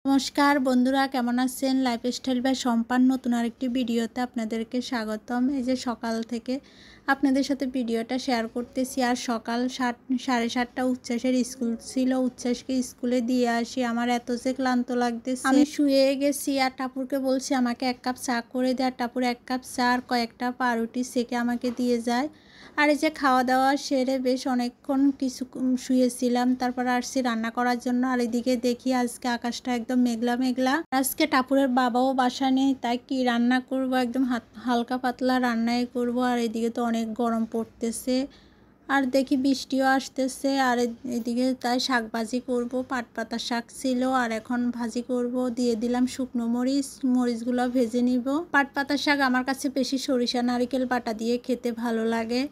নমস্কার বন্ধুরা, কেমন আছেন? লাইফস্টাইল বাই সম্পান নতুন আরেকটি ভিডিওতে আপনাদেরকে স্বাগতম। এই যে সকাল থেকে আপনাদের সাথে ভিডিওটা শেয়ার করতেছি। আর সকাল 7:30টা উচ্ছ্বাসের স্কুল ছিল। উচ্ছ্বাসকে স্কুলে দিয়ে আসি। আমার এত যে ক্লান্ত লাগতেছে, আমি শুয়ে গেছি। আর টাপুরকে বলছি আমাকে 1 কাপ চা করে দে। আর টাপুর 1 কাপ চা আর কয়েকটা পাউরুটি সেকে আমাকে দিয়ে যায়। আর এই যে খাওয়া দাওয়া সেরে বেশ অনেকক্ষণ শুয়েছিলাম। তারপর আসছি রান্না করার জন্য। আর এদিকে দেখি আজকে আকাশটা একদম মেঘলা মেঘলা। আজকে টাপুরের বাবাও বাসা নেই, তাই কি রান্না করব, একদম হালকা পাতলা রান্নাই করব। আর এদিকে তো অনেক গরম পড়তেছে, আর দেখি বৃষ্টিও আসতেছে। আর এদিকে তাই শাক ভাজি করব। পাট পাতা শাক ছিল, আর এখন ভাজি করব। দিয়ে দিলাম শুকনো মরিচগুলো ভেজে নিব। পাট পাতা শাক আমার কাছে বেশি সরিষা নারকেল বাটা দিয়ে খেতে ভালো লাগে।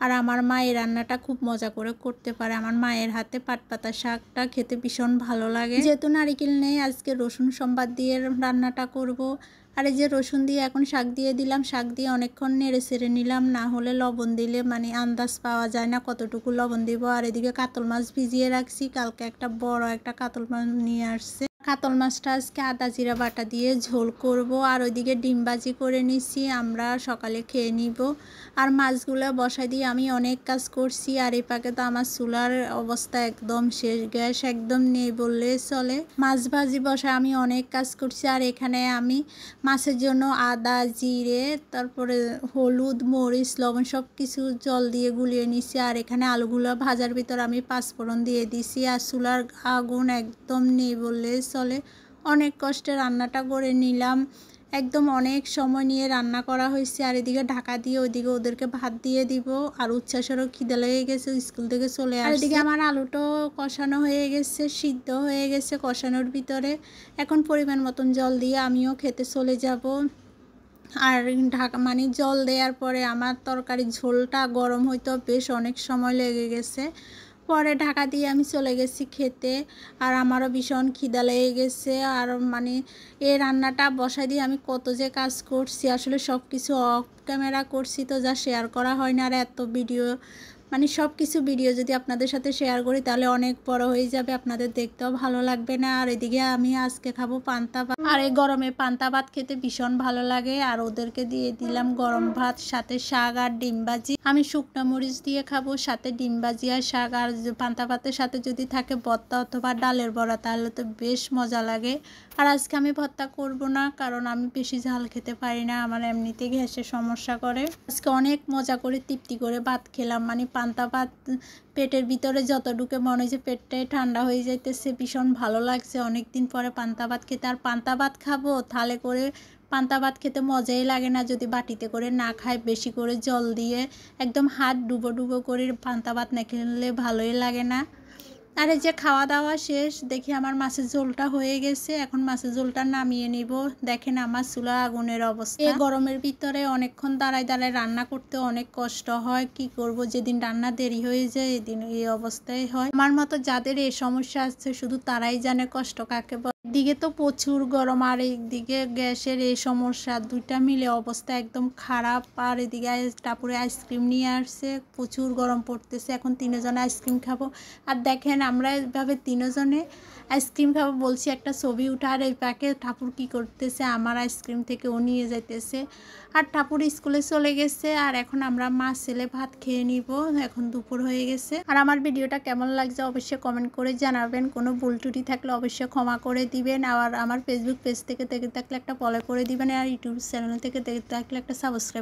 আর আমার মা এই রান্নাটা খুব মজা করে করতে পারে। আমার মায়ের হাতে পাট পাতা শাকটা খেতে ভীষণ ভালো লাগে। যেহেতু নারকেল নেই, আজকে রসুন সম্বাদ দিয়ে রান্নাটা করব। আর এই যে রসুন দিয়ে এখন শাক দিয়ে দিলাম। শাক দিয়ে অনেকক্ষণ নেড়ে চেড়ে নিলাম, না হলে লবণ দিলে আন্দাজ পাওয়া যায় না কতটুকু লবণ দিব। আর এদিকে কাতল মাছ ভিজিয়ে রাখছি, কালকে একটা বড় একটা কাতল মাছ নিয়ে আসছে। কাতল মাছটা আজকে আদা জিরা বাটা দিয়ে ঝোল করব। আর ওইদিকে ডিম ভাজি করে নিছি, আমরা সকালে খেয়ে নিব। আর মাছগুলো বসাই দিয়ে আমি অনেক কাজ করছি। আর এই পাকে তো আমার চুলার অবস্থা একদম শেষ, গ্যাস একদম নেই বললে চলে। মাছ ভাজি বসায় আমি অনেক কাজ করছি। আর এখানে আমি মাছের জন্য আদা জিরে তারপরে হলুদ মরিচ লবণ সব কিছু জল দিয়ে গুলিয়ে নিছি। আর এখানে আলুগুলো ভাজার ভিতর আমি পাঁচফোড়ন দিয়ে দিছি। আর চুলার আগুন একদম নেই বললে চলে। অনেক কষ্টে রান্নাটা করে নিলাম, একদম অনেক সময় নিয়ে রান্না করা হয়েছে। আর এদিকে ঢাকা দিয়ে ওইদিকে ওদেরকে ভাত দিয়ে দিব। আর উচ্ছ্বাসেরও খিদে লেগে গেছে, স্কুল থেকে চলে আসে। আর এদিকে আমার আলুটাও কষানো হয়ে গেছে, সিদ্ধ হয়ে গেছে কষানোর ভিতরে। এখন পরিমাণ মতন জল দিয়ে আমিও খেতে চলে যাব। আর ঢাকা জল দেওয়ার পরে আমার তরকারির ঝোলটা গরম হইতেও বেশ অনেক সময় লেগে গেছে। পরে ঢাকা দিয়ে আমি চলে গেছি খেতে। আর আমারও ভীষণ খিদা লেগে গেছে। আর এই রান্নাটা বসাই দিয়ে আমি কত যে কাজ করছি, আসলে সব কিছু অফ ক্যামেরা করছি তো যা শেয়ার করা হয় না। আর এত ভিডিও সব কিছু ভিডিও যদি আপনাদের সাথে শেয়ার করি তাহলে অনেক বড় হয়ে যাবে, আপনাদের দেখতেও ভালো লাগবে না। আর এদিকে আমি আজকে খাবো পান্তা ভাত। আর এই গরমে পান্তা ভাত খেতে ভীষণ ভালো লাগে। আর ওদেরকে দিয়ে দিলাম গরম ভাত, সাথে শাক আর ডিম ভাজি। আমি শুকনো মরিচ দিয়ে খাবো, সাথে ডিম ভাজি আর শাক। আর পান্তা ভাতের সাথে যদি থাকে ভর্তা অথবা ডালের বড়া তাহলে তো বেশ মজা লাগে। আর আজকে আমি ভর্তা করব না, কারণ আমি বেশি ঝাল খেতে পারি না, আমার এমনিতে গ্যাসের সমস্যা করে। আজকে অনেক মজা করে তৃপ্তি করে ভাত খেলাম। পান্তা ভাত পেটের ভিতরে যত ঢুকে মনে হয় যে পেটটাই ঠান্ডা হয়ে যাইতেছে, ভীষণ ভালো লাগছে অনেক দিন পরে পান্তা ভাত খেতে। আর পান্তা ভাত খাবো থালে করে, পান্তা ভাত খেতে মজাই লাগে না যদি বাটিতে করে না খায়, বেশি করে জল দিয়ে একদম হাত ডুবো ডুবো করে পান্তা ভাত না খেলে ভালোই লাগে না। আর এই যে খাওয়া দাওয়া শেষ, দেখি আমার মাছের ঝোলটা হয়ে গেছে। এখন মাছের ঝোলটা নামিয়ে নিব। দেখেন আমার চুলা আগুনের অবস্থা। এই গরমের ভিতরে অনেকক্ষণ দাঁড়ায় দাঁড়ায় রান্না করতে অনেক কষ্ট হয়। কি করব, যেদিন রান্না দেরি হয়ে যায় এদিন এই অবস্থায় হয়। আমার মতো যাদের এই সমস্যা আছে শুধু তারাই জানে কষ্ট কাকে বলে। একদিকে তো প্রচুর গরম, আর একদিকে গ্যাসের এই সমস্যা, দুইটা মিলে অবস্থা একদম খারাপ। আর এদিকে টাপুরে আইসক্রিম নিয়ে আসছে, প্রচুর গরম পড়তেছে। এখন তিনজনে আইসক্রিম খাবো। আর দেখেন আমরা এভাবে তিনজনে আইসক্রিম খাবো বলছি, একটা ছবি উঠা। আর এই প্যাকে ঠাকুর কি করতেছে, আমার আইসক্রিম থেকে ও নিয়ে যাইতেছে। আর ঠাকুর স্কুলে চলে গেছে। আর এখন আমরা মা ছেলে ভাত খেয়ে নিব, এখন দুপুর হয়ে গেছে। আর আমার ভিডিওটা কেমন লাগছে অবশ্যই কমেন্ট করে জানাবেন। কোনো ভুল ত্রুটি থাকলে অবশ্যই ক্ষমা করে দিবেন। আর আমার ফেসবুক পেজ থেকে দেখে থাকলে একটা ফলো করে দিবেন। আর ইউটিউব চ্যানেল থেকে দেখে থাকলে একটা সাবস্ক্রাইব